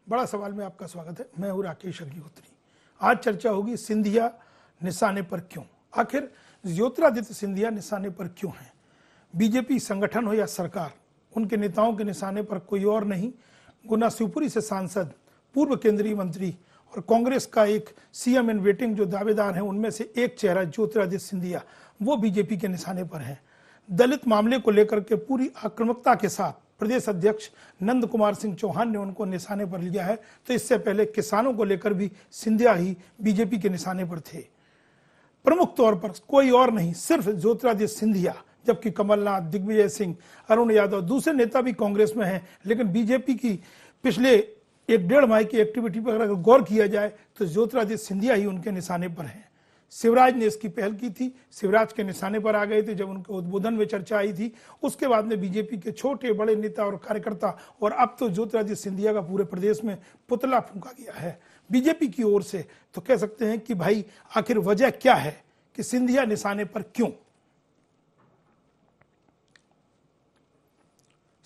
बड़ा सवाल में आपका स्वागत है। मैं हूं राकेश अग्निहोत्री। आज चर्चा होगी सिंधिया निशाने पर क्यों। आखिर ज्योतिरादित्य सिंधिया निशाने पर क्यों हैं? बीजेपी संगठन हो या सरकार, उनके नेताओं के निशाने पर कोई और नहीं। गुना शिवपुरी से सांसद, पूर्व केंद्रीय मंत्री और कांग्रेस का एक सीएम इन वेटिंग जो दावेदार हैं, उनमें से एक चेहरा ज्योतिरादित्य सिंधिया, वो बीजेपी के निशाने पर हैं। दलित मामले को लेकर के पूरी आक्रामकता के साथ प्रदेश अध्यक्ष नंद कुमार सिंह चौहान ने उनको निशाने पर लिया है, तो इससे पहले किसानों को लेकर भी सिंधिया ही बीजेपी के निशाने पर थे। प्रमुख तौर पर कोई और नहीं, सिर्फ ज्योतिरादित्य सिंधिया, जबकि कमलनाथ, दिग्विजय सिंह, अरुण यादव, दूसरे नेता भी कांग्रेस में हैं, लेकिन बीजेपी की पिछले 1-1.5 माह की एक्टिविटी पर अगर गौर किया जाए तो ज्योतिरादित्य सिंधिया ही उनके निशाने पर हैं। शिवराज ने इसकी पहल की थी, शिवराज के निशाने पर आ गए थे जब उनके उद्बोधन में चर्चा आई थी। उसके बाद में बीजेपी के छोटे बड़े नेता और कार्यकर्ता, और अब तो ज्योतिरादित्य सिंधिया का पूरे प्रदेश में पुतला फूंका गया है बीजेपी की ओर से। तो कह सकते हैं कि भाई आखिर वजह क्या है कि सिंधिया निशाने पर क्यों?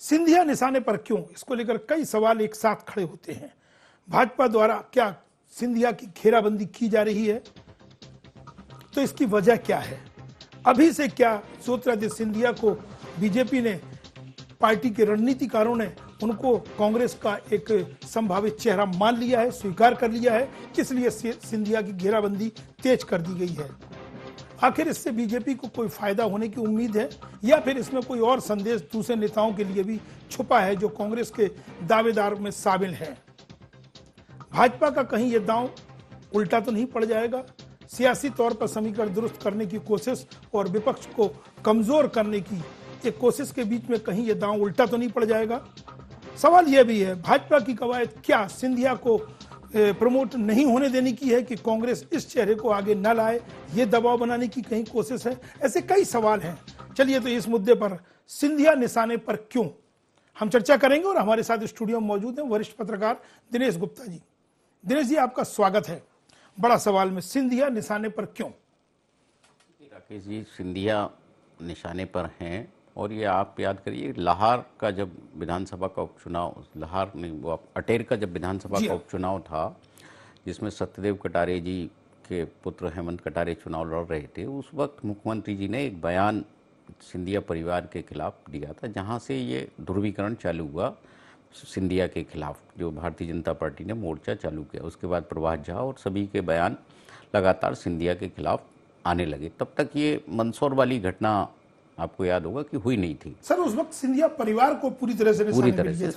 सिंधिया निशाने पर क्यों, इसको लेकर कई सवाल एक साथ खड़े होते हैं। भाजपा द्वारा क्या सिंधिया की घेराबंदी की जा रही है? तो इसकी वजह क्या है? अभी से क्या ज्योतिरादित्य सिंधिया को बीजेपी ने, पार्टी के रणनीतिकारों ने उनको कांग्रेस का एक संभावित चेहरा मान लिया है, स्वीकार कर लिया है, इसलिए सिंधिया की घेराबंदी तेज कर दी गई है? आखिर इससे बीजेपी को कोई फायदा होने की उम्मीद है, या फिर इसमें कोई और संदेश दूसरे नेताओं के लिए भी छुपा है जो कांग्रेस के दावेदार में शामिल है? भाजपा का कहीं यह दांव उल्टा तो नहीं पड़ जाएगा? सियासी तौर पर समीकरण दुरुस्त करने की कोशिश और विपक्ष को कमजोर करने की एक कोशिश के बीच में कहीं यह दांव उल्टा तो नहीं पड़ जाएगा? सवाल यह भी है, भाजपा की कवायद क्या सिंधिया को प्रमोट नहीं होने देने की है कि कांग्रेस इस चेहरे को आगे न लाए, ये दबाव बनाने की कहीं कोशिश है? ऐसे कई सवाल हैं। चलिए, तो इस मुद्दे पर सिंधिया निशाने पर क्यों हम चर्चा करेंगे, और हमारे साथ स्टूडियो में मौजूद हैं वरिष्ठ पत्रकार दिनेश गुप्ता जी। दिनेश जी, आपका स्वागत है। बड़ा सवाल में सिंधिया निशाने पर क्यों? राकेश जी, सिंधिया निशाने पर हैं, और ये आप याद करिए लाहौर का जब विधानसभा का उपचुनाव, लाहौर नहीं वो अटेर का जब विधानसभा का उपचुनाव था, जिसमें सत्यदेव कटारे जी के पुत्र हेमंत कटारे चुनाव लड़ रहे थे, उस वक्त मुख्यमंत्री जी ने एक बयान सिंधिया परिवार के खिलाफ दिया था, जहाँ से ये ध्रुवीकरण चालू हुआ सिंधिया के खिलाफ, जो भारतीय जनता पार्टी ने मोर्चा चालू किया। उसके बाद प्रभात झा और सभी के बयान लगातार सिंधिया के खिलाफ आने लगे। तब तक ये मंदसौर वाली घटना आपको याद होगा कि हुई नहीं थी। सर, उस वक्त सिंधिया परिवार को पूरी तरह से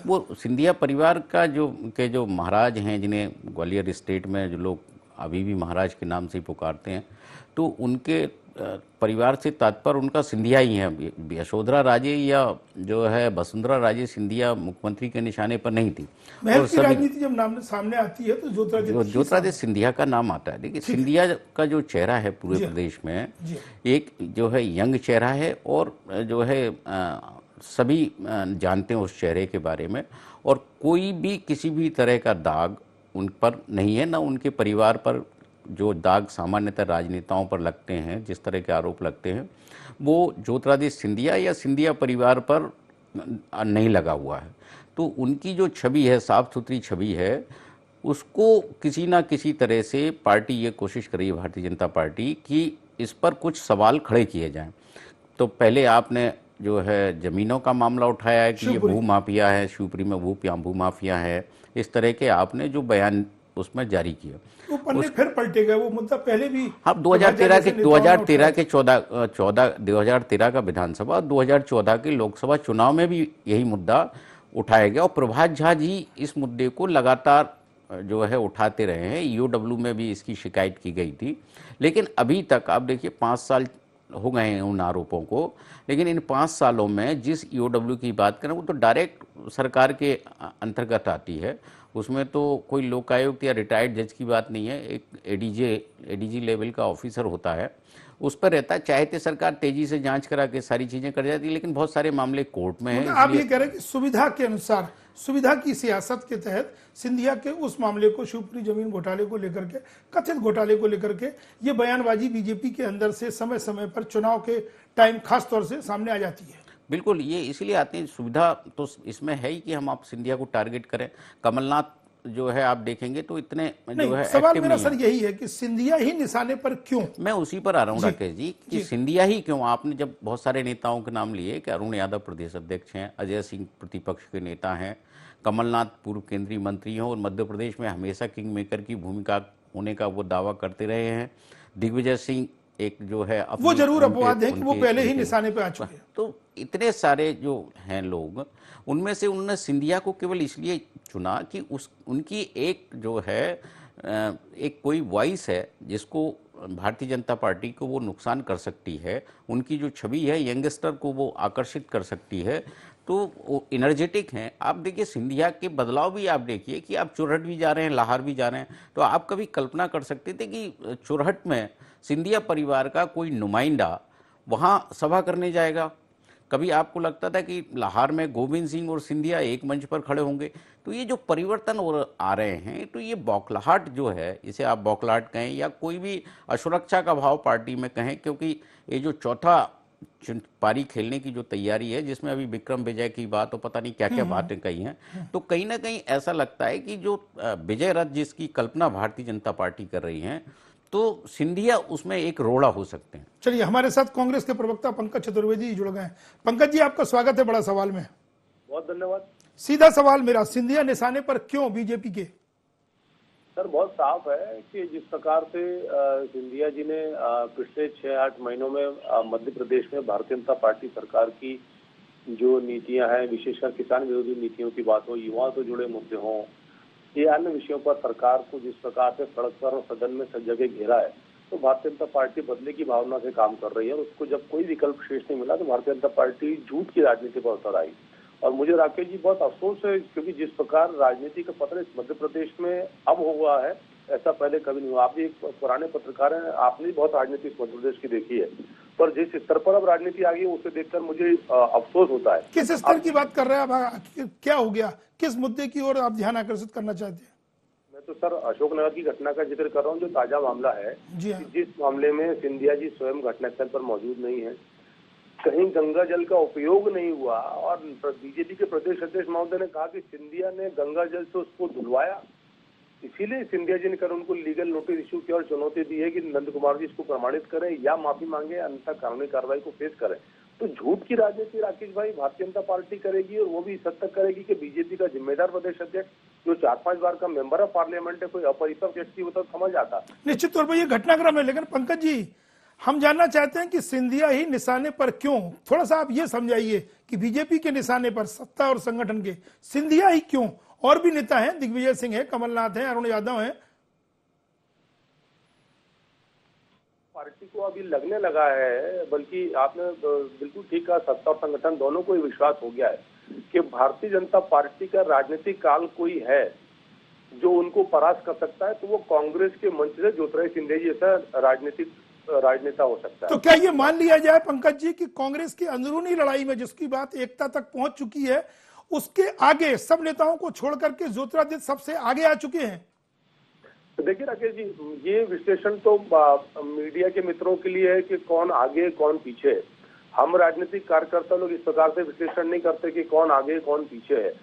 वो सिंधिया परिवार का जो महाराज हैं, जिन्हें ग्वालियर स्टेट में जो लोग अभी भी महाराज के नाम से ही पुकारते हैं, तो उनके परिवार से तात्पर्य उनका सिंधिया ही है। यशोधरा राजे या जो है वसुंधरा राजे सिंधिया मुख्यमंत्री के निशाने पर नहीं थी। और की राजनीति जब नाम सामने आती है तो ज्योतिरादित्य सिंधिया का नाम आता है। देखिए, सिंधिया का जो चेहरा है पूरे प्रदेश में, एक जो है यंग चेहरा है, और जो है सभी जानते हैं उस चेहरे के बारे में, और कोई भी किसी भी तरह का दाग उन पर नहीं है, ना उनके परिवार पर जो दाग सामान्यतः राजनेताओं पर लगते हैं, जिस तरह के आरोप लगते हैं, वो ज्योतिरादित्य सिंधिया या सिंधिया परिवार पर नहीं लगा हुआ है। तो उनकी जो छवि है, साफ सुथरी छवि है, उसको किसी ना किसी तरह से पार्टी ये कोशिश कर रही है, भारतीय जनता पार्टी, कि इस पर कुछ सवाल खड़े किए जाएं। तो पहले आपने जो है ज़मीनों का मामला उठाया है कि ये भू माफिया है, शिवपुरी में भू माफिया है, इस तरह के आपने जो बयान उसमें जारी किया, वो पन्ने फिर पलटेगा। वो मुद्दा पहले भी अब 2013 के 2013 का विधानसभा, 2014 के लोकसभा चुनाव में भी यही मुद्दा उठाया गया, और प्रभात झा जी इस मुद्दे को लगातार जो है उठाते रहे हैं। ईओडब्ल्यू में भी इसकी शिकायत की गई थी, लेकिन अभी तक आप देखिए 5 साल हो गए हैं उन आरोपों को, लेकिन इन 5 सालों में जिस ईओडब्ल्यू की बात करें, वो तो डायरेक्ट सरकार के अंतर्गत आती है। उसमें तो कोई लोकायुक्त या रिटायर्ड जज की बात नहीं है, एक एडीजी लेवल का ऑफिसर होता है, उस पर रहता है। चाहते सरकार तेजी से जांच करा के सारी चीजें कर जाती है, लेकिन बहुत सारे मामले कोर्ट में हैं। आप ये कह रहे हैं कि सुविधा के अनुसार, सुविधा की सियासत के तहत सिंधिया के उस मामले को, शिवपुरी जमीन घोटाले को लेकर के, कथित घोटाले को लेकर के, ये बयानबाजी बीजेपी के अंदर से समय समय पर चुनाव के टाइम खास तौर से सामने आ जाती है। बिल्कुल, ये इसलिए आती है। सुविधा तो इसमें है ही कि हम आप सिंधिया को टारगेट करें। कमलनाथ जो है आप देखेंगे तो इतने जो नहीं, है सवाल एक्टिव मेरा नहीं सर है। यही है कि सिंधिया ही निशाने पर क्यों? मैं उसी पर आ रहा हूँ जी, राकेश जी कि जी। सिंधिया ही क्यों। आपने जब बहुत सारे नेताओं के नाम लिए कि अरुण यादव प्रदेश अध्यक्ष हैं, अजय सिंह प्रतिपक्ष के नेता हैं, कमलनाथ पूर्व केंद्रीय मंत्री हैं और मध्य प्रदेश में हमेशा किंग मेकर की भूमिका होने का वो दावा करते रहे हैं। दिग्विजय सिंह एक जो है वो अपनी जरूर उनके अपवाद है कि वो उनके पहले ही उनके निशाने पे आ चुके हैं। तो इतने सारे जो हैं लोग, उनमें से उन्होंने सिंधिया को केवल इसलिए चुना कि उस उनकी एक जो है एक कोई वॉइस है जिसको भारतीय जनता पार्टी को वो नुकसान कर सकती है। उनकी जो छवि है यंगस्टर को वो आकर्षित कर सकती है, तो वो एनर्जेटिक हैं। आप देखिए सिंधिया के बदलाव भी आप देखिए कि आप चुरहट भी जा रहे हैं, लाहौर भी जा रहे हैं, तो आप कभी कल्पना कर सकते थे कि चुरहट में सिंधिया परिवार का कोई नुमाइंदा वहाँ सभा करने जाएगा? कभी आपको लगता था कि लाहौर में गोविंद सिंह और सिंधिया एक मंच पर खड़े होंगे? तो ये जो परिवर्तन आ रहे हैं, तो ये बौखलाहट जो है, इसे आप बौखलाहट कहें या कोई भी असुरक्षा का भाव पार्टी में कहें, क्योंकि ये जो चौथा पारी खेलने की जो तैयारी है, जिसमें अभी विक्रम विजय की बात और पता नहीं क्या क्या बातें कही हैं, तो कहीं ना कहीं ऐसा लगता है कि जो विजय रथ जिसकी कल्पना भारतीय जनता पार्टी कर रही है, तो सिंधिया उसमें एक रोड़ा हो सकते हैं। चलिए, हमारे साथ कांग्रेस के प्रवक्ता पंकज चतुर्वेदी जुड़ गए हैं। पंकज जी, आपका स्वागत है बड़ा सवाल में। बहुत धन्यवाद। सीधा सवाल मेरा, सिंधिया निशाने पर क्यों बीजेपी के? सर, बहुत साफ है कि जिस प्रकार से सिंधिया जी ने पिछले 6-8 महीनों में मध्य प्रदेश में भारतीय जनता पार्टी सरकार की जो नीतियां हैं, विशेषकर किसान विरोधी नीतियों की बात हो, युवाओं से जुड़े मुद्दे हों, ये अन्य विषयों पर सरकार को जिस प्रकार से सड़क पर और सदन में सब जगह घेरा है, तो भारतीय जनता पार्टी बदले की भावना से काम कर रही है। और उसको जब कोई विकल्प शेष नहीं मिला तो भारतीय जनता पार्टी झूठ की राजनीति पर उतर आई। और मुझे राकेश जी बहुत अफसोस है, क्योंकि जिस प्रकार राजनीति का पतन इस मध्य प्रदेश में अब हुआ है, ऐसा पहले कभी नहीं हुआ। आप भी एक पुराने पत्रकार हैं, आपने भी बहुत राजनीति इस मध्य प्रदेश की देखी है, पर जिस स्तर पर अब राजनीति आ गई है उसे देखकर मुझे अफसोस होता है। किस स्तर की बात कर रहे हैं आप? क्या हो गया? किस मुद्दे की ओर आप ध्यान आकर्षित करना चाहते हैं? मैं तो सर अशोकनगर की घटना का जिक्र कर रहा हूँ, जो ताजा मामला है। जी हाँ। जिस मामले में सिंधिया जी स्वयं घटनास्थल पर मौजूद नहीं है, कहीं गंगा जल का उपयोग नहीं हुआ, और बीजेपी के प्रदेश अध्यक्ष महोदय ने कहा कि सिंधिया ने गंगा जल से उसको धुलवाया, इसीलिए सिंधिया जी ने कर उनको लीगल नोटिस इशू किया और चुनौती दी है कि नंद कुमार जी इसको प्रमाणित करें या माफी मांगे, अन्यथा कानूनी कार्रवाई को फेस करें। तो झूठ की राजनीति राकेश भाई भारतीय जनता पार्टी करेगी, और वो भी इस हद तक करेगी कि बीजेपी का जिम्मेदार प्रदेश अध्यक्ष जो 4-5 बार का मेंबर ऑफ पार्लियामेंट है, कोई अपरिपक्व व्यक्ति होता तो समझ आता। निश्चित तौर पर ये घटनाक्रम है, लेकिन पंकज जी, हम जानना चाहते हैं कि सिंधिया ही निशाने पर क्यों? थोड़ा सा आप ये समझाइए कि बीजेपी के निशाने पर, सत्ता और संगठन के, सिंधिया ही क्यों? और भी नेता हैं, दिग्विजय सिंह है, कमलनाथ है, अरुण यादव है। पार्टी को अभी लगने लगा है, बल्कि आपने बिल्कुल ठीक कहा, सत्ता और संगठन दोनों को विश्वास हो गया है कि भारतीय जनता पार्टी का राजनीतिक काल कोई है जो उनको परास्त कर सकता है, तो वो कांग्रेस के मंच से ज्योतिरादित्य सिंधिया जी जैसा राजनेता हो सकता है। तो क्या ये मान लिया जाए पंकज जी कि कांग्रेस की अंदरूनी लड़ाई में जिसकी बात एकता तक पहुंच चुकी है, उसके आगे सब नेताओं को छोड़ करके ज्योतिरादित्य सबसे आगे आ चुके हैं? तो देखिए राकेश जी, ये विश्लेषण तो मीडिया के मित्रों के लिए है कि कौन आगे कौन पीछे। हम राजनीतिक कार्यकर्ता लोग इस प्रकार से विश्लेषण नहीं करते कि कौन आगे कौन पीछे है।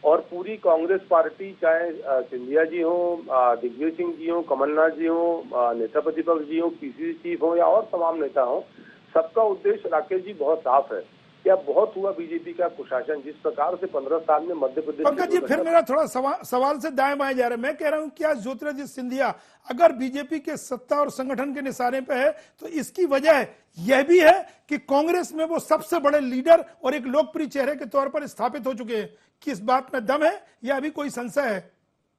और पूरी कांग्रेस पार्टी, चाहे सिंधिया जी हो, दिग्विजय सिंह जी हो, कमलनाथ जी हो, नेता प्रतिपक्ष जी हो, पीसीसी चीफ हो या और तमाम नेता हो, सबका उद्देश्य राकेश जी बहुत साफ है। क्या बहुत हुआ बीजेपी का कुशासन, जिस प्रकार से 15 साल में मध्य प्रदेश। पंकज जी, फिर मेरा थोड़ा सवाल से दाएं बाएं जा रहा है। मैं कह रहा हूं, क्या ज्योतिरादित्य सिंधिया अगर बीजेपी के सत्ता और संगठन के निशाने पे है, तो इसकी वजह यह भी है कि कांग्रेस में वो सबसे बड़े लीडर और एक लोकप्रिय चेहरे के तौर पर स्थापित हो चुके हैं? किस बात में दम है या अभी कोई संशय है?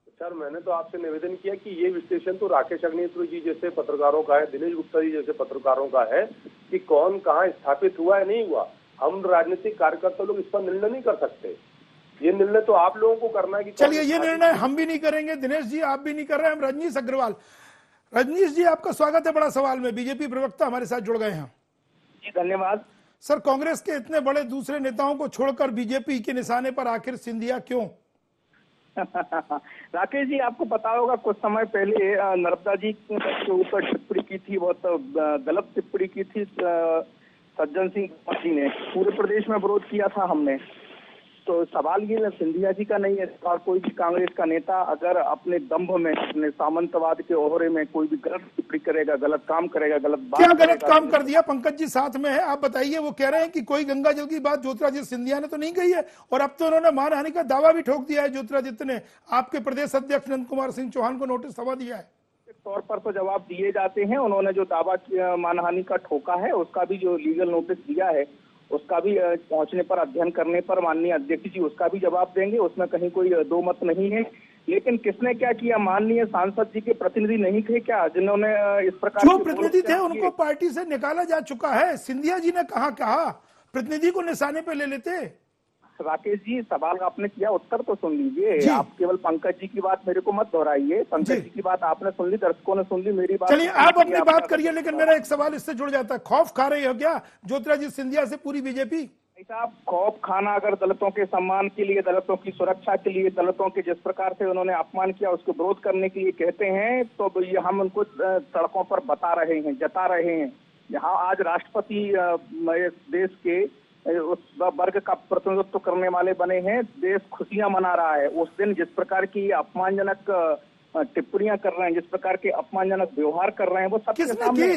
सर, मैंने तो आपसे निवेदन किया कि ये विश्लेषण तो राकेश अग्निहोत्री जी जैसे पत्रकारों का है, दिनेश गुप्ता जी जैसे पत्रकारों का है कि कौन कहाँ स्थापित हुआ है, नहीं हुआ। हम राजनीतिक कार्यकर्ता लोग इस पर निर्णय नहीं कर सकते। ये निर्णय तो आप लोगों को करना है कि चलिए, ये निर्णय हम भी नहीं करेंगे, दिनेश जी आप भी नहीं कर रहे हैं। हम रजनीश अग्रवाल, रजनीश जी आपका स्वागत है बड़ा सवाल में। बीजेपी प्रवक्ता हमारे साथ जुड़ गए हैं। जी धन्यवाद सर, कांग्रेस के इतने बड़े दूसरे नेताओं को छोड़कर बीजेपी के निशाने पर आखिर सिंधिया क्यों? राकेश जी, आपको पता होगा कुछ समय पहले नर्मदा जी के ऊपर टिप्पणी की थी, बहुत गलत टिप्पणी की थी सज्जन सिंह जी ने। पूरे प्रदेश में विरोध किया था हमने। तो सवाल ये सिंधिया जी का नहीं है, और कोई भी कांग्रेस का नेता अगर अपने दंभ में, अपने सामंतवाद के ओहरे में कोई भी गलत टिप्पणी करेगा, गलत काम करेगा, गलत बात क्या गलत करेगा, काम कर दिया? पंकज जी साथ में है, आप बताइए। वो कह रहे हैं कि कोई गंगा जल की बात ज्योतिरादित्य सिंधिया ने तो नहीं कही है, और अब तो उन्होंने मानहानि का दावा भी ठोक दिया है। ज्योतिरादित्य ने आपके प्रदेश अध्यक्ष नंद कुमार सिंह चौहान को नोटिस थमा दिया है। तौर पर तो जवाब दिए जाते हैं। उन्होंने जो दावा मानहानि का ठोका है उसका भी जो लीगल नोटिस दिया है उसका भी पहुंचने पर, अध्ययन करने पर माननीय अध्यक्ष जी उसका भी जवाब देंगे, उसमें कहीं कोई दो मत नहीं है। लेकिन किसने क्या किया? माननीय सांसद जी के प्रतिनिधि नहीं थे क्या जिन्होंने इस प्रकार जो प्रतिनिधि थे उनको पार्टी से निकाला जा चुका है। सिंधिया जी ने कहा प्रतिनिधि को निशाने पे ले लेते। राकेश जी, सवाल आपने किया, उत्तर तो सुन लीजिए। आप केवल पंकज जी की बात मेरे को मत दोहराइए। पंकज जी की बात आपने सुन ली, दर्शकों ने सुन ली, मेरी बात चलिए आप अपनी बात करिए, लेकिन मेरा एक सवाल इससे जुड़ जाता है। खौफ खा रही हो क्या ज्योतिरादित्य सिंधिया से पूरी बीजेपी? साहब, खौफ खाना अगर दलितों के सम्मान के लिए, दलितों की सुरक्षा के लिए, दलितों के जिस प्रकार से उन्होंने अपमान किया उसको विरोध करने के लिए कहते हैं, तो ये हम उनको सड़कों पर बता रहे हैं, जता रहे हैं। यहाँ आज राष्ट्रपति देश के उस वर्ग का प्रतिनिधित्व करने वाले बने हैं, देश खुशियां मना रहा है। उस दिन जिस प्रकार की अपमानजनक टिप्पणियां कर रहे हैं, जिस प्रकार के अपमानजनक व्यवहार कर रहे हैं, वो सबके सामने।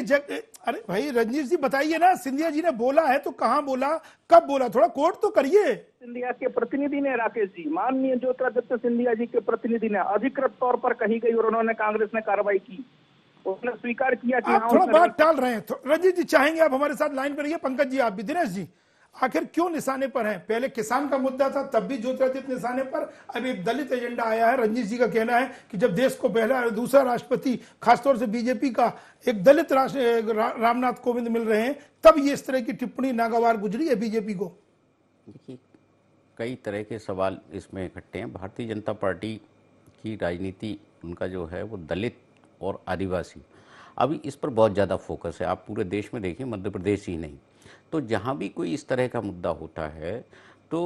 अरे भाई रजनीश जी बताइए ना, सिंधिया जी ने बोला है तो कहाँ बोला, कब बोला, थोड़ा कोट तो करिए। सिंधिया के प्रतिनिधि ने, राकेश जी, माननीय ज्योतिरादित्य सिंधिया जी के प्रतिनिधि ने अधिकृत तौर पर कही गई और उन्होंने कांग्रेस ने कार्रवाई की, उसने स्वीकार किया कि आप थोड़ा बात टाल रहे हैं। रजनीश जी चाहेंगे आप हमारे साथ लाइन पर रहिए। पंकज जी आप भी। दिनेश जी आखिर क्यों निशाने पर हैं? पहले किसान का मुद्दा था तब भी ज्योतिरादित्य निशाने पर, अब एक दलित एजेंडा आया है। रंजीत जी का कहना है कि जब देश को पहला और दूसरा राष्ट्रपति खासतौर से बीजेपी का एक दलित रामनाथ कोविंद मिल रहे हैं, तब ये इस तरह की टिप्पणी नागवार गुजरी है बीजेपी को। देखिए, कई तरह के सवाल इसमें इकट्ठे हैं। भारतीय जनता पार्टी की राजनीति, उनका जो है वो दलित और आदिवासी, अभी इस पर बहुत ज़्यादा फोकस है। आप पूरे देश में देखिए, मध्य प्रदेश ही नहीं, तो जहाँ भी कोई इस तरह का मुद्दा होता है तो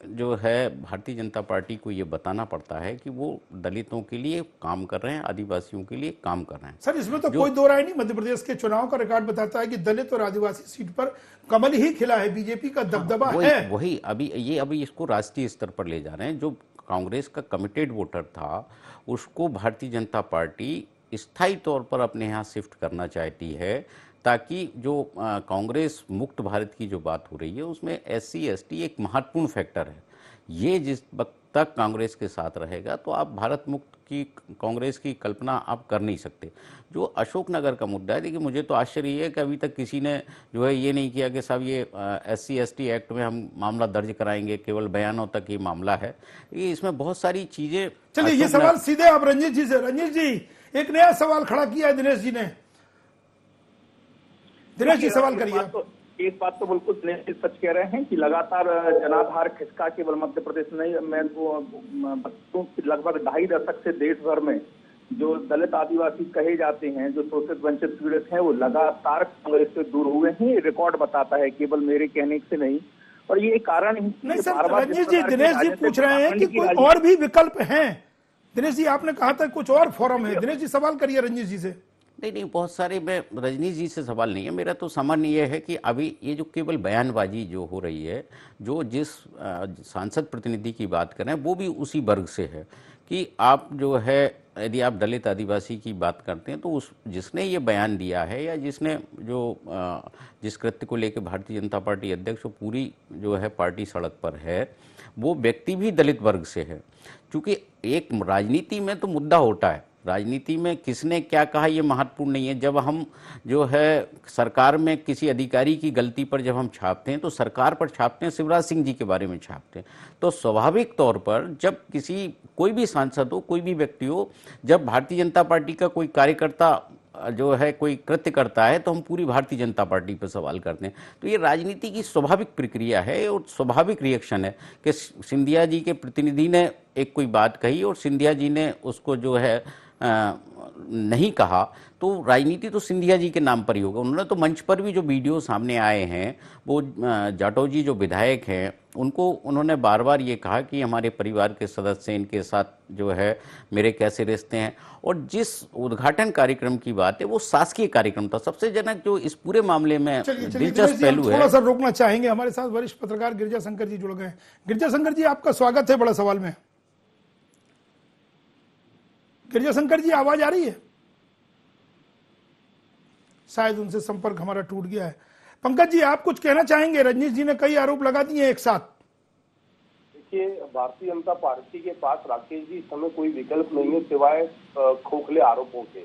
जो है भारतीय जनता पार्टी को ये बताना पड़ता है कि वो दलितों के लिए काम कर रहे हैं, आदिवासियों के लिए काम कर रहे हैं। सर इसमें तो कोई दो राय नहीं। मध्य प्रदेश के चुनाव का रिकॉर्ड बताता है कि दलित और आदिवासी सीट पर कमल ही खिला है, बीजेपी का दबदबा है। वही अभी इसको राष्ट्रीय स्तर पर ले जा रहे हैं। जो कांग्रेस का कमिटेड वोटर था उसको भारतीय जनता पार्टी स्थायी तौर पर अपने यहाँ शिफ्ट करना चाहती है, ताकि जो कांग्रेस मुक्त भारत की जो बात हो रही है उसमें SC ST एक महत्वपूर्ण फैक्टर है। ये जिस वक्त तक कांग्रेस के साथ रहेगा तो आप भारत मुक्त की कांग्रेस की कल्पना आप कर नहीं सकते। जो अशोकनगर का मुद्दा है, देखिए मुझे तो आश्चर्य ये है कि अभी तक किसी ने जो है ये नहीं किया कि साहब ये SC ST एक्ट में हम मामला दर्ज कराएंगे, केवल बयानों तक ये मामला है। ये इसमें बहुत सारी चीज़ें। चलिए ये सवाल सीधे आप रंजीत जी से। रंजीत जी एक नया सवाल खड़ा किया है दिनेश जी ने। दिनेश जी सवाल करिए। एक बात तो बिल्कुल दिनेश जी सच कह रहे हैं कि लगातार जनाधार खिसका केवल मध्य प्रदेश नहीं, मैं लगभग 2.5 दशक से देश भर में जो दलित आदिवासी कहे जाते हैं, जो शोषित वंचित पीड़ित हैं, वो लगातार कांग्रेस से दूर हुए हैं। रिकॉर्ड बताता है, केवल मेरे कहने से नहीं। और ये कारण नहीं सर, रंजीत जी दिनेश जी पूछ रहे हैं कि कोई और भी विकल्प हैं। दिनेश जी आपने कहा था कुछ और फोरम है। दिनेश जी सवाल करिए रंजीत जी से। नहीं, बहुत सारे, मैं रजनीश जी से सवाल नहीं है मेरा, तो सामान्य ये है कि अभी ये जो केवल बयानबाजी जो हो रही है, जो जिस सांसद प्रतिनिधि की बात कर रहे हैं वो भी उसी वर्ग से है कि आप जो है, यदि आप दलित आदिवासी की बात करते हैं तो उस जिसने ये बयान दिया है या जिसने जो जिस कृत्य को लेकर भारतीय जनता पार्टी अध्यक्ष पूरी जो है पार्टी सड़क पर है, वो व्यक्ति भी दलित वर्ग से है। क्योंकि एक राजनीति में तो मुद्दा होता है, राजनीति में किसने क्या कहा ये महत्वपूर्ण नहीं है। जब हम जो है सरकार में किसी अधिकारी की गलती पर जब हम छापते हैं तो सरकार पर छापते हैं, शिवराज सिंह जी के बारे में छापते हैं, तो स्वाभाविक तौर पर जब कोई भी सांसद हो, कोई भी व्यक्ति हो, जब भारतीय जनता पार्टी का कोई कार्यकर्ता जो है कोई कृत्य करता है तो हम पूरी भारतीय जनता पार्टी पर सवाल करते हैं। तो ये राजनीति की स्वाभाविक प्रक्रिया है और स्वाभाविक रिएक्शन है कि सिंधिया जी के प्रतिनिधि ने एक कोई बात कही और सिंधिया जी ने उसको जो है नहीं कहा तो राजनीति तो सिंधिया जी के नाम पर ही होगा। उन्होंने तो मंच पर भी जो वीडियो सामने आए हैं, वो जाटव जी जो विधायक हैं उनको उन्होंने बार बार ये कहा कि हमारे परिवार के सदस्य, इनके साथ जो है मेरे कैसे रिश्ते हैं। और जिस उद्घाटन कार्यक्रम की बात है वो शासकीय कार्यक्रम था। सबसे जनक जो इस पूरे मामले में दिलचस्प पहलू है, थोड़ा सा रोकना चाहेंगे, हमारे साथ वरिष्ठ पत्रकार गिरिजा शंकर जी जुड़ गए हैं। गिरिजा शंकर जी, आपका स्वागत है बड़ा सवाल में। गिरिजा शंकर जी, आवाज आ रही है? शायद उनसे संपर्क हमारा टूट गया है। पंकज जी, आप कुछ कहना चाहेंगे? रजनीश जी ने कई आरोप लगा दिए एक साथ। देखिए, भारतीय जनता पार्टी के पास राकेश जी इस समय कोई विकल्प नहीं है सिवाय खोखले आरोपों के।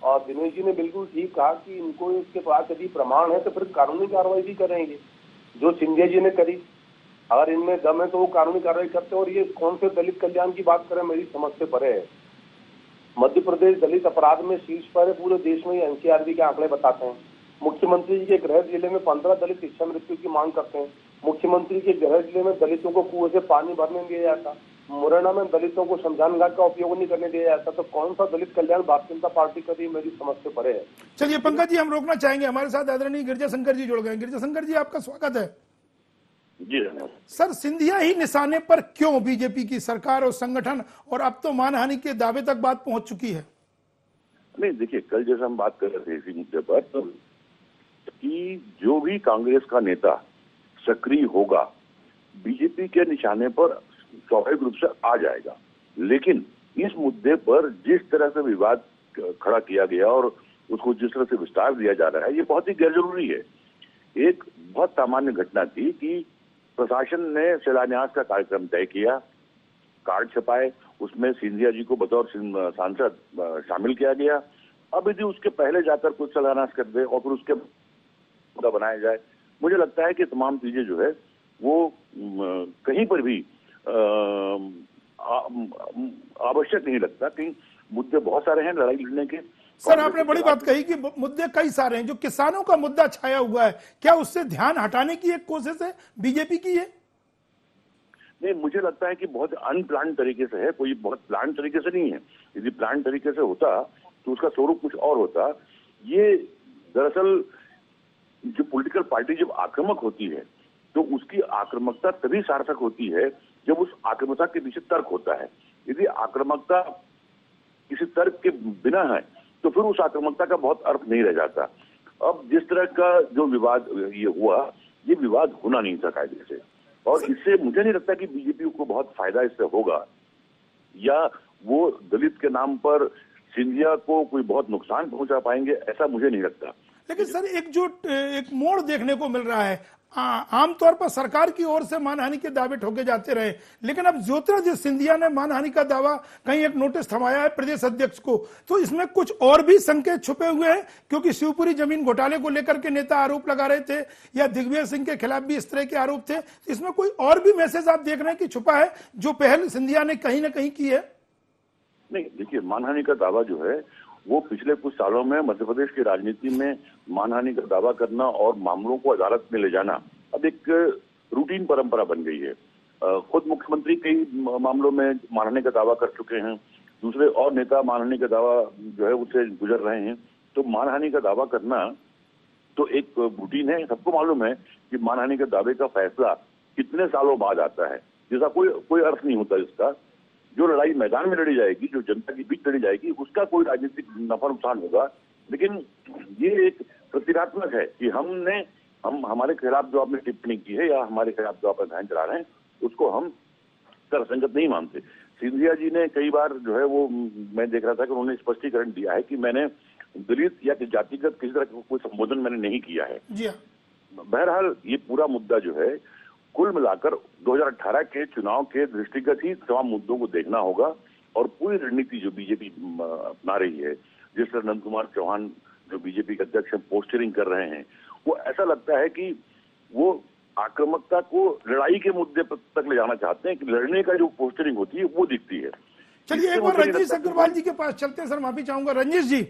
और दिनेश जी ने बिल्कुल ठीक कहा कि इनको इसके पास यदि प्रमाण है तो फिर कानूनी कार्रवाई भी करेंगे, जो सिंधिया जी ने करी। अगर इनमें दम है तो वो कानूनी कार्रवाई करते हैं। और ये कौन से दलित कल्याण की बात करें, मेरी समझ से परे है। मध्य प्रदेश दलित अपराध में शीर्ष पर है पूरे देश में, एनसीआरबी के आंकड़े बताते हैं। मुख्यमंत्री जी के गृह जिले में 15 दलित शिक्षा मृत्यु की मांग करते हैं। मुख्यमंत्री के गृह जिले में दलितों को कुएं से पानी भरने नहीं दिया जाता। मुरैना में दलितों को शमशान घाट का उपयोग नहीं करने दिया जाता। तो कौन सा दलित कल्याण भारतीय जनता पार्टी का भी मेरी समझ से परे है। चलिए पंकज जी, हम रोकना चाहेंगे, हमारे साथ आदरणीय गिरिजा शंकर जी जुड़ गए। गिरिजा शंकर जी, आपका स्वागत है। जी सर, सिंधिया ही निशाने पर क्यों बीजेपी की सरकार और संगठन, और अब तो मानहानि के दावे तक बात पहुंच चुकी है? नहीं, देखिए, कल जैसे हम बात कर रहे थे इसी मुद्दे पर तो कि जो भी कांग्रेस का नेता सक्रिय होगा बीजेपी के निशाने पर स्वाभाविक रूप से आ जाएगा। लेकिन इस मुद्दे पर जिस तरह से विवाद खड़ा किया गया और उसको जिस तरह से विस्तार दिया जा रहा है, ये बहुत ही गैर जरूरी है। एक बहुत सामान्य घटना थी कि प्रशासन ने शिलान्यास का कार्यक्रम तय किया, कार्ड छपाए, उसमें सिंधिया जी को बतौर सांसद शामिल किया गया। अब यदि उसके पहले जाकर कुछ शिलान्यास कर दे और फिर उसके मुद्दा बनाया जाए, मुझे लगता है कि तमाम चीजें जो है वो कहीं पर भी आवश्यक नहीं लगता। कहीं मुद्दे बहुत सारे हैं लड़ाई लड़ने के। सर, आपने बड़ी बात कही कि मुद्दे कई सारे हैं। जो किसानों का मुद्दा छाया हुआ है, क्या उससे ध्यान हटाने की एक कोशिश है बीजेपी की? है नहीं, मुझे लगता है कि बहुत अनप्लान तरीके से है, कोई बहुत प्लान तरीके से नहीं है। यदि प्लान तरीके से होता तो उसका स्वरूप कुछ और होता। ये दरअसल जो पॉलिटिकल पार्टी जब आक्रामक होती है तो उसकी आक्रामकता तभी सार्थक होती है जब उस आक्रामकता के पीछे तर्क होता है। यदि आक्रामकता किसी तर्क के बिना है तो फिर उस आक्रामकता का बहुत अर्थ नहीं रह जाता। अब जिस तरह का जो विवाद ये हुआ, ये विवाद होना नहीं था कायदे से, और इससे मुझे नहीं लगता कि बीजेपी को बहुत फायदा इससे होगा, या वो दलित के नाम पर सिंधिया को कोई बहुत नुकसान पहुंचा पाएंगे, ऐसा मुझे नहीं लगता। लेकिन सर, एक मोड़ देखने को मिल रहा है। आमतौर पर सरकार की ओर से मानहानि के दावे ठोके जाते रहे, लेकिन अब ज्योतिरादित्य सिंधिया ने मानहानि का दावा, कहीं एक नोटिस थमाया है प्रदेश अध्यक्ष को। तो इसमें कुछ और भी संकेत छुपे हुए हैं, क्योंकि शिवपुरी जमीन घोटाले को लेकर के नेता आरोप लगा रहे थे, या दिग्विजय सिंह के खिलाफ भी इस तरह के आरोप थे। इसमें कोई और भी मैसेज आप देख रहे हैं कि छुपा है, जो पहल सिंधिया ने कहीं ना कहीं की है? नहीं, देखिए, मानहानि का दावा जो है वो पिछले कुछ सालों में मध्य प्रदेश की राजनीति में मानहानि का दावा करना और मामलों को अदालत में ले जाना अब एक रूटीन परंपरा बन गई है। खुद मुख्यमंत्री कई मामलों में मानहानि का दावा कर चुके हैं, दूसरे और नेता मानहानि का दावा जो है उससे गुजर रहे हैं। तो मानहानि का दावा करना तो एक रूटीन है। सबको मालूम है कि मानहानि के दावे का फैसला कितने सालों बाद आता है, जिसका कोई अर्थ नहीं होता। इसका जो लड़ाई मैदान में लड़ी जाएगी, जो जनता के बीच लड़ी जाएगी, उसका कोई राजनीतिक नफा नुकसान होगा। लेकिन ये एक प्रतीकात्मक है कि हमारे खिलाफ जो आपने टिप्पणी की है या हमारे खिलाफ जो आप अभियान चला रहे हैं, उसको हम तर्कसंगत नहीं मानते। सिंधिया जी ने कई बार जो है वो, मैं देख रहा था कि उन्होंने स्पष्टीकरण दिया है कि मैंने दलित या जातिगत किसी तरह का कोई संबोधन मैंने नहीं किया है। बहरहाल ये पूरा मुद्दा जो है कुल मिलाकर 2018 के चुनाव के दृष्टिगत ही तमाम मुद्दों को देखना होगा, और पूरी रणनीति जो बीजेपी अपना रही है, जिस तरह नंद कुमार चौहान जो बीजेपी के अध्यक्ष हैं पोस्टरिंग कर रहे हैं, वो ऐसा लगता है कि वो आक्रामकता को लड़ाई के मुद्दे तक ले जाना चाहते हैं, कि लड़ने का जो पोस्टरिंग होती है वो दिखती है। चलिए एक बार रंजीश अग्रवाल जी के पास चलते हैं। सर, माफी चाहूंगा रंजीश जी,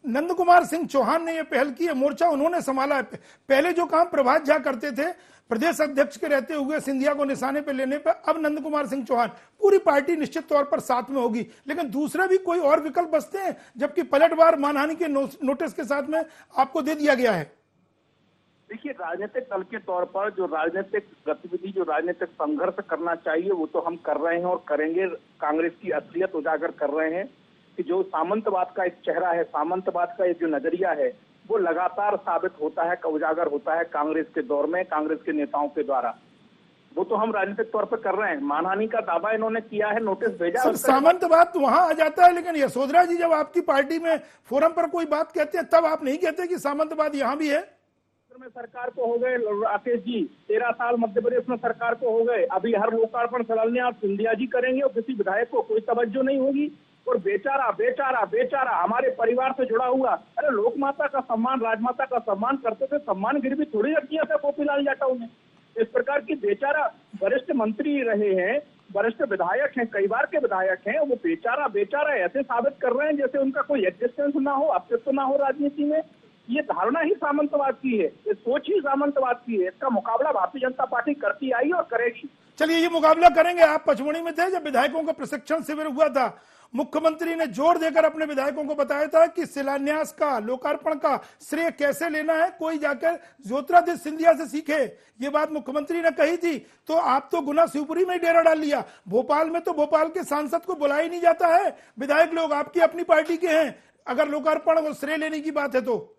नंद कुमार सिंह चौहान ने यह पहल की है, मोर्चा उन्होंने संभाला है। पहले जो काम प्रभात झा करते थे प्रदेश अध्यक्ष के रहते हुए सिंधिया को निशाने पर लेने पर, अब नंद कुमार सिंह चौहान, पूरी पार्टी निश्चित तौर पर साथ में होगी। लेकिन दूसरे भी कोई और विकल्प बचते हैं, जबकि पलटवार मानहानि के नोटिस के साथ में आपको दे दिया गया है। देखिए, राजनीतिक दल के तौर पर जो राजनीतिक गतिविधि, जो राजनीतिक संघर्ष करना चाहिए वो तो हम कर रहे हैं और करेंगे। कांग्रेस की असलियत उजागर कर रहे हैं कि जो सामंतवाद का एक चेहरा है, सामंतवाद का एक जो नजरिया है, वो लगातार साबित होता है, उजागर होता है कांग्रेस के दौर में, कांग्रेस के नेताओं के द्वारा। वो तो हम राजनीतिक तौर पर कर रहे हैं। मानहानि का दावा इन्होंने किया है, नोटिस भेजा। सामंतवाद तो वहां आ जाता है, लेकिन यशोधरा जी जब आपकी पार्टी में फोरम पर कोई बात कहते हैं तब आप नहीं कहते कि सामंतवाद यहाँ भी है। में सरकार को हो गए राकेश जी, 13 साल मध्य प्रदेश में सरकार को हो गए। अभी हर लोकार्पण शिलान्यास सिंधिया जी करेंगे और किसी विधायक को कोई तवज्जो नहीं होगी। और बेचारा बेचारा बेचारा हमारे परिवार से जुड़ा हुआ, अरे लोक माता का सम्मान, राजमाता का सम्मान करते थे, सम्मान गिरवी थोड़ी रख दिया था गोपीलाल जाटव ने। इस प्रकार की बेचारा वरिष्ठ मंत्री रहे हैं, वरिष्ठ विधायक हैं, कई बार के विधायक हैं, वो बेचारा बेचारा ऐसे साबित कर रहे हैं जैसे उनका कोई एग्जिस्टेंस ना हो, अस्तित्व ना हो राजनीति में। ये धारणा ही सामंतवाद की है, ये सोच ही सामंतवाद की है। इसका मुकाबला भारतीय जनता पार्टी करती आई और करेगी। चलिए, ये मुकाबला करेंगे। आप पचमढ़ी में थे जब विधायकों का प्रशिक्षण शिविर हुआ था, मुख्यमंत्री ने जोर देकर अपने विधायकों को बताया था कि शिलान्यास का, लोकार्पण का श्रेय कैसे लेना है, कोई जाकर ज्योतिरादित्य सिंधिया से सीखे। ये बात मुख्यमंत्री ने कही थी। तो आप तो गुना शिवपुरी में ही डेरा डाल लिया। भोपाल में तो भोपाल के सांसद को बुलाया ही नहीं जाता है। विधायक लोग आपकी अपनी पार्टी के हैं, अगर लोकार्पण और श्रेय लेने की बात है तो।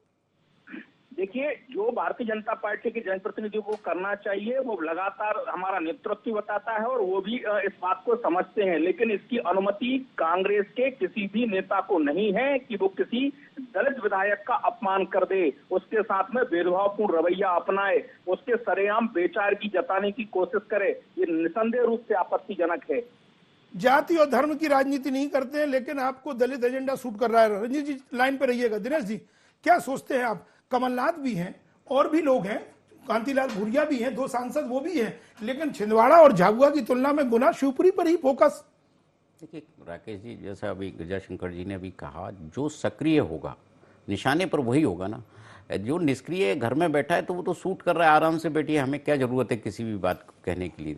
देखिए, जो भारतीय जनता पार्टी के जनप्रतिनिधियों को करना चाहिए वो लगातार हमारा नेतृत्व बताता है और वो भी इस बात को समझते हैं। लेकिन इसकी अनुमति कांग्रेस के किसी भी नेता को नहीं है कि वो किसी दलित विधायक का अपमान कर दे, उसके साथ में भेदभावपूर्ण रवैया अपनाए, उसके सरेआम बेचारगी जताने की कोशिश करे। ये निसंदेह रूप से आपत्तिजनक है। जाति और धर्म की राजनीति नहीं करते हैं, लेकिन आपको दलित एजेंडा सूट कर रहा है। रंजीत जी लाइन पर रहिएगा। दिनेश जी, क्या सोचते हैं आप? कमलनाथ भी हैं और भी लोग हैं, कांतिलाल भूरिया भी हैं, 2 सांसद वो भी हैं, लेकिन छिंदवाड़ा और झाबुआ की तुलना में गुना शिवपुरी पर ही फोकस। देखिए राकेश जी, जैसा अभी गिरिजाशंकर जी ने भी कहा, जो सक्रिय होगा निशाने पर वही होगा ना। जो निष्क्रिय घर में बैठा है तो वो तो शूट कर रहा है, आराम से बैठिए, हमें क्या जरूरत है किसी भी बात कहने के लिए।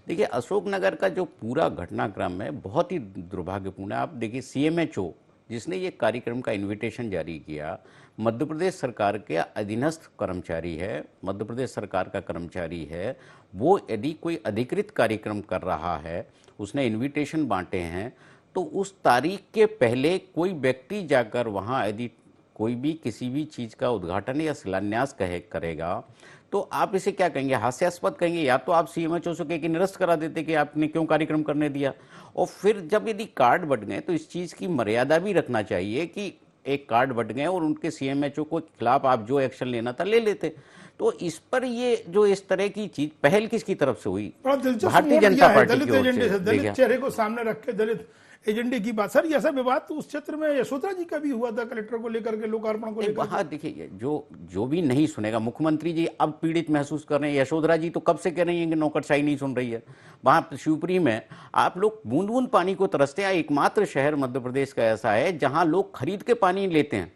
देखिए, अशोकनगर का जो पूरा घटनाक्रम है बहुत ही दुर्भाग्यपूर्ण है। आप देखिए, CMHO जिसने ये कार्यक्रम का इन्विटेशन जारी किया, मध्य प्रदेश सरकार के अधीनस्थ कर्मचारी है, मध्य प्रदेश सरकार का कर्मचारी है। वो यदि कोई अधिकृत कार्यक्रम कर रहा है, उसने इन्विटेशन बांटे हैं, तो उस तारीख के पहले कोई व्यक्ति जाकर वहाँ यदि कोई भी किसी भी चीज़ का उद्घाटन या शिलान्यास करेगा तो आप इसे क्या कहेंगे? हास्यास्पद कहेंगे। या तो आप CMHO से कह के निरस्त करा देते कि आपने क्यों कार्यक्रम करने दिया। और फिर जब यदि कार्ड बट गए तो इस चीज़ की मर्यादा भी रखना चाहिए कि एक कार्ड बट गए और उनके CMHO को खिलाफ आप जो एक्शन लेना था ले लेते। तो इस पर ये जो इस तरह की चीज पहल किसकी तरफ से हुई? भारतीय जनता पार्टी की ओर से। दलित चेहरे को सामने रख के दलित एजेंडे की बात। सर, ऐसा विवाद तो उस क्षेत्र में यशोधरा जी का भी हुआ था, कलेक्टर को लेकर के, लोकार्पण को लेकर। हाँ, देखिए, जो भी नहीं सुनेगा, मुख्यमंत्री जी अब पीड़ित महसूस कर रहे हैं। यशोधरा जी तो कब से कह रही हैं कि नौकरशाही नहीं सुन रही है। वहां शिवपुरी में आप लोग बूंद बूंद पानी को तरसते हैं। एकमात्र शहर मध्य प्रदेश का ऐसा है जहां लोग खरीद के पानी लेते हैं।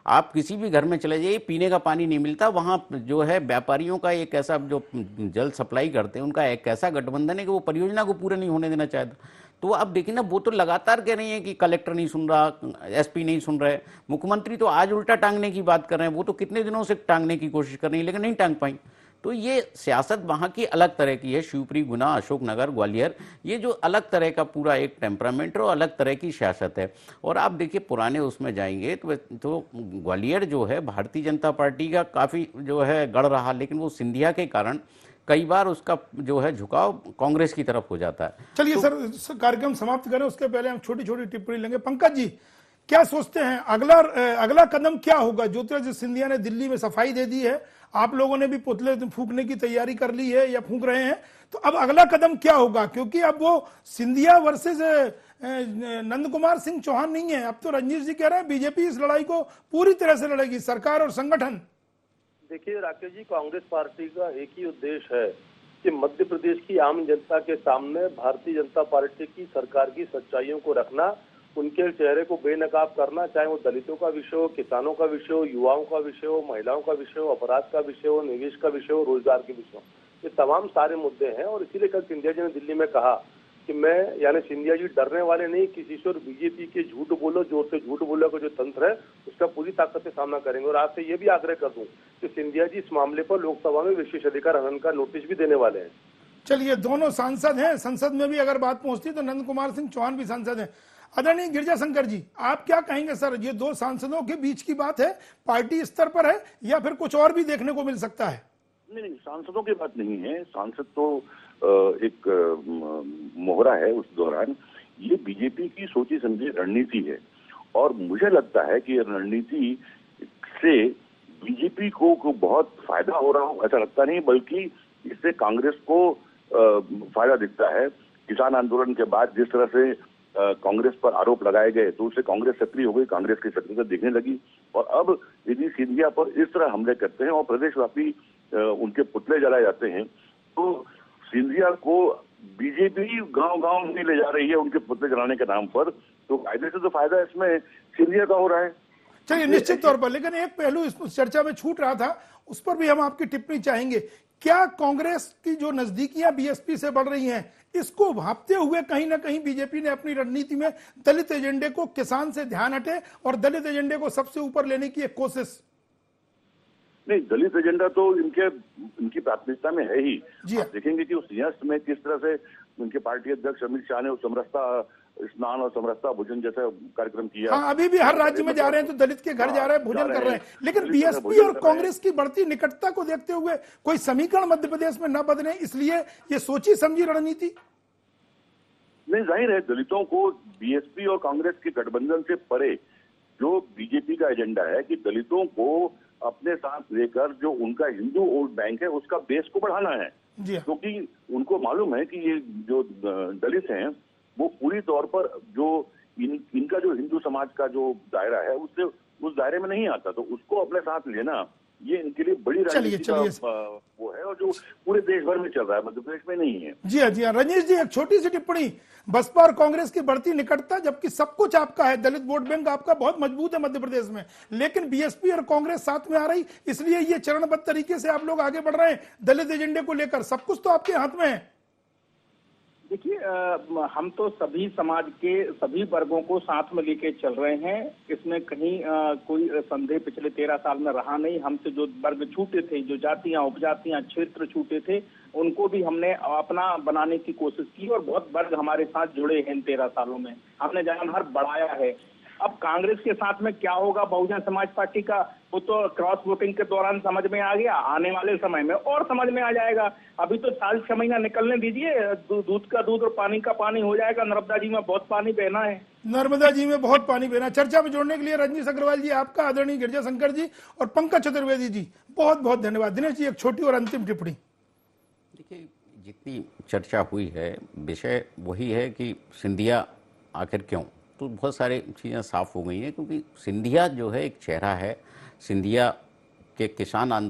आप किसी भी घर में चले जाइए, पीने का पानी नहीं मिलता। वहां जो है व्यापारियों का एक ऐसा, जो जल सप्लाई करते हैं, उनका एक ऐसा गठबंधन है कि वो परियोजना को पूरा नहीं होने देना चाहता। तो अब देखिए ना, वो तो लगातार कह रही है कि कलेक्टर नहीं सुन रहा, SP नहीं सुन रहे। मुख्यमंत्री तो आज उल्टा टांगने की बात कर रहे हैं। वो तो कितने दिनों से टांगने की कोशिश कर रही है, लेकिन नहीं टांग पाई। तो ये सियासत वहाँ की अलग तरह की है। शिवपुरी, गुना, अशोकनगर, ग्वालियर, ये जो अलग तरह का पूरा एक टेम्परामेंट और अलग तरह की सियासत है। और आप देखिए, पुराने उसमें जाएंगे तो ग्वालियर जो है भारतीय जनता पार्टी का काफ़ी जो है गढ़ रहा, लेकिन वो सिंधिया के कारण कई बार उसका जो है झुकाव कांग्रेस की तरफ हो जाता है। चलिए सर, कार्यक्रम समाप्त करें, उसके पहले हम छोटी छोटी टिप्पणी लेंगे। पंकज जी, क्या सोचते हैं अगला कदम क्या होगा? ज्योतिरादित्य सिंधिया ने दिल्ली में सफाई दे दी है, आप लोगों ने भी पुतले फूंकने की तैयारी कर ली है या फूंक रहे हैं, तो अब अगला कदम क्या होगा? क्योंकि अब वो सिंधिया वर्सेस नंद कुमार सिंह चौहान नहीं है। अब तो रंजीत जी कह रहे हैं बीजेपी इस लड़ाई को पूरी तरह से लड़ेगी, सरकार और संगठन। देखिए राकेश जी, कांग्रेस पार्टी का एक ही उद्देश्य है कि मध्य प्रदेश की आम जनता के सामने भारतीय जनता पार्टी की सरकार की सच्चाइयों को रखना उनके चेहरे को बेनकाब करना, चाहे वो दलितों का विषय हो, किसानों का विषय हो, युवाओं का विषय हो, महिलाओं का विषय हो, अपराध का विषय हो, निवेश का विषय हो, रोजगार के विषय हो, ये तमाम सारे मुद्दे हैं। और इसीलिए कल सिंधिया जी ने दिल्ली में कहा कि मैं, यानी सिंधिया जी डरने वाले नहीं, किसी से और बीजेपी के झूठ बोलो, जोर से झूठ बोलो का जो तंत्र है उसका पूरी ताकत से सामना करेंगे। और आज से ये भी आग्रह कर दूं कि सिंधिया जी इस मामले पर लोकसभा में विशेषाधिकार हनन का नोटिस भी देने वाले हैं। चलिए, दोनों सांसद हैं, संसद में भी अगर बात पहुंचती तो नंद कुमार सिंह चौहान भी सांसद हैं। आदरणीय गिरजाशंकर जी, आप क्या कहेंगे सर, ये दो सांसदों के बीच की बात है, पार्टी स्तर पर है, या फिर कुछ और भी देखने को मिल सकता है? नहीं, सांसदों की बात नहीं है। सांसद तो एक मोहरा है उस दौरान। ये बीजेपी की सोची समझी रणनीति है और मुझे लगता है कि रणनीति से बीजेपी को बहुत फायदा हो रहा हो ऐसा लगता नहीं, बल्कि इससे कांग्रेस को फायदा दिखता है। किसान आंदोलन के बाद जिस तरह से कांग्रेस पर आरोप लगाए गए तो उससे कांग्रेस सक्रिय हो गई, कांग्रेस की सक्रियता दिखने लगी। और अब यदि सिंधिया पर इस तरह हमले करते हैं और प्रदेशव्यापी उनके पुतले जलाए जाते हैं तो सिंधिया को बीजेपी गांव-गांव में ले जा रही है उनके पुतले जलाने के नाम पर, तो कायदे से तो फायदा इसमें सिंधिया का हो रहा है। चलिए, निश्चित तौर पर, लेकिन एक पहलू इस चर्चा में छूट रहा था, उस पर भी हम आपकी टिप्पणी चाहेंगे। क्या कांग्रेस की जो नजदीकियां बीएसपी से बढ़ रही हैं, इसको भांपते हुए कहीं ना कहीं बीजेपी ने अपनी रणनीति में दलित एजेंडे को, किसान से ध्यान हटे और दलित एजेंडे को सबसे ऊपर लेने की एक कोशिश? नहीं, दलित एजेंडा तो इनकी प्राथमिकता में है ही। आप देखेंगे कि उस संयस्त में किस तरह से उनके पार्टी अध्यक्ष अमित शाह ने समरसता स्नान और समरसता भोजन जैसा कार्यक्रम किया। हाँ, अभी भी हर राज्य में जा रहे हैं तो दलित के घर जा रहे हैं, भोजन कर रहे हैं। लेकिन बीएसपी और कांग्रेस की बढ़ती निकटता को देखते हुए कोई समीकरण मध्य प्रदेश में न बदले, इसलिए ये सोची समझी रणनीति? नहीं, जाहिर है दलितों को बीएसपी और कांग्रेस के गठबंधन से परे जो बीजेपी का एजेंडा है कि दलितों को अपने साथ लेकर जो उनका हिंदू वोट बैंक है उसका बेस को बढ़ाना है, क्योंकि उनको मालूम है कि ये जो दलित हैं वो पूरी तौर पर जो इनका जो हिंदू समाज का जो दायरा है उससे उस दायरे में नहीं आता, तो उसको अपने साथ लेना ये इनके लिए बड़ी राजनीति का वो है और जो पूरे देश भर में चल रहा है, मध्य प्रदेश में नहीं है। जी हाँ रजनीश जी, एक छोटी सी टिप्पणी, बसपा और कांग्रेस की बढ़ती निकटता, जबकि सब कुछ आपका है, दलित वोट बैंक आपका बहुत मजबूत है मध्य प्रदेश में, लेकिन बीएसपी और कांग्रेस साथ में आ रही, इसलिए ये चरणबद्ध तरीके से आप लोग आगे बढ़ रहे हैं दलित एजेंडे को लेकर, सब कुछ तो आपके हाथ में है। देखिए, हम तो सभी समाज के सभी वर्गों को साथ में लेके चल रहे हैं, इसमें कहीं कोई संदेह पिछले 13 साल में रहा नहीं। हमसे जो वर्ग छूटे थे, जो जातियां, उपजातियां, क्षेत्र छूटे थे, उनको भी हमने अपना बनाने की कोशिश की और बहुत वर्ग हमारे साथ जुड़े हैं इन 13 सालों में, हमने जन भर बढ़ाया है। अब कांग्रेस के साथ में क्या होगा बहुजन समाज पार्टी का, वो तो क्रॉस वोटिंग के दौरान समझ में आ गया, आने वाले समय में और समझ में आ जाएगा। अभी तो साल 6 महीना निकलने दीजिए, दूध का दूध और पानी का पानी हो जाएगा। नर्मदा जी में बहुत पानी बहना है, नर्मदा जी में बहुत पानी बहना। चर्चा में जोड़ने के लिए रजनीश अग्रवाल जी आपका, आदरणीय गिरजाशंकर जी और पंकज चतुर्वेदी जी, बहुत बहुत धन्यवाद। दिनेश जी, एक छोटी और अंतिम टिप्पणी। देखिए, जितनी चर्चा हुई है, विषय वही है कि सिंधिया आखिर क्यों, तो बहुत सारी चीज़ें साफ हो गई हैं, क्योंकि सिंधिया जो है एक चेहरा है। सिंधिया के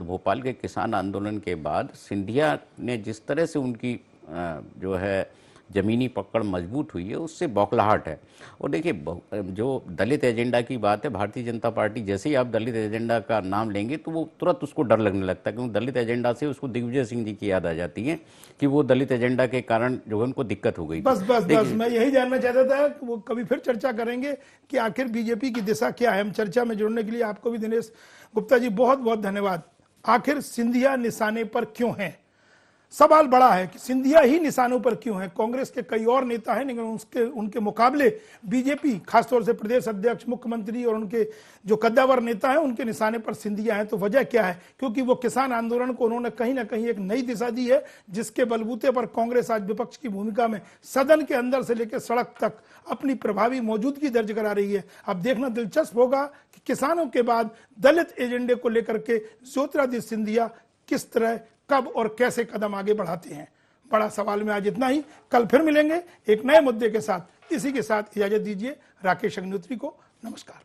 भोपाल के किसान आंदोलन के बाद सिंधिया ने जिस तरह से उनकी जो है ज़मीनी पकड़ मजबूत हुई है, उससे बौखलाहट है। और देखिए, जो दलित एजेंडा की बात है, भारतीय जनता पार्टी जैसे ही आप दलित एजेंडा का नाम लेंगे तो वो तुरंत उसको डर लगने लगता है, क्योंकि दलित एजेंडा से उसको दिग्विजय सिंह जी की याद आ जाती है कि वो दलित एजेंडा के कारण जो है उनको दिक्कत हो गई। बस मैं यही जानना चाहता था कि वो कभी फिर चर्चा करेंगे कि आखिर बीजेपी की दिशा क्या है। हम चर्चा में जुड़ने के लिए आपको भी दिनेश गुप्ता जी बहुत बहुत धन्यवाद। आखिर सिंधिया निशाने पर क्यों है? सवाल बड़ा है कि सिंधिया ही निशानों पर क्यों है। कांग्रेस के कई और नेता हैं, लेकिन उनके मुकाबले बीजेपी, खासतौर से प्रदेश अध्यक्ष, मुख्यमंत्री और उनके जो कद्दावर नेता हैं, उनके निशाने पर सिंधिया है। तो वजह क्या है? क्योंकि वो किसान आंदोलन को उन्होंने कहीं ना कहीं एक नई दिशा दी है, जिसके बलबूते पर कांग्रेस आज विपक्ष की भूमिका में सदन के अंदर से लेकर सड़क तक अपनी प्रभावी मौजूदगी दर्ज करा रही है। अब देखना दिलचस्प होगा कि किसानों के बाद दलित एजेंडे को लेकर के ज्योतिरादित्य सिंधिया किस तरह, कब और कैसे कदम आगे बढ़ाते हैं। बड़ा सवाल में आज इतना ही। कल फिर मिलेंगे एक नए मुद्दे के साथ। इसी के साथ इजाजत दीजिए राकेश अग्निहोत्री को। नमस्कार।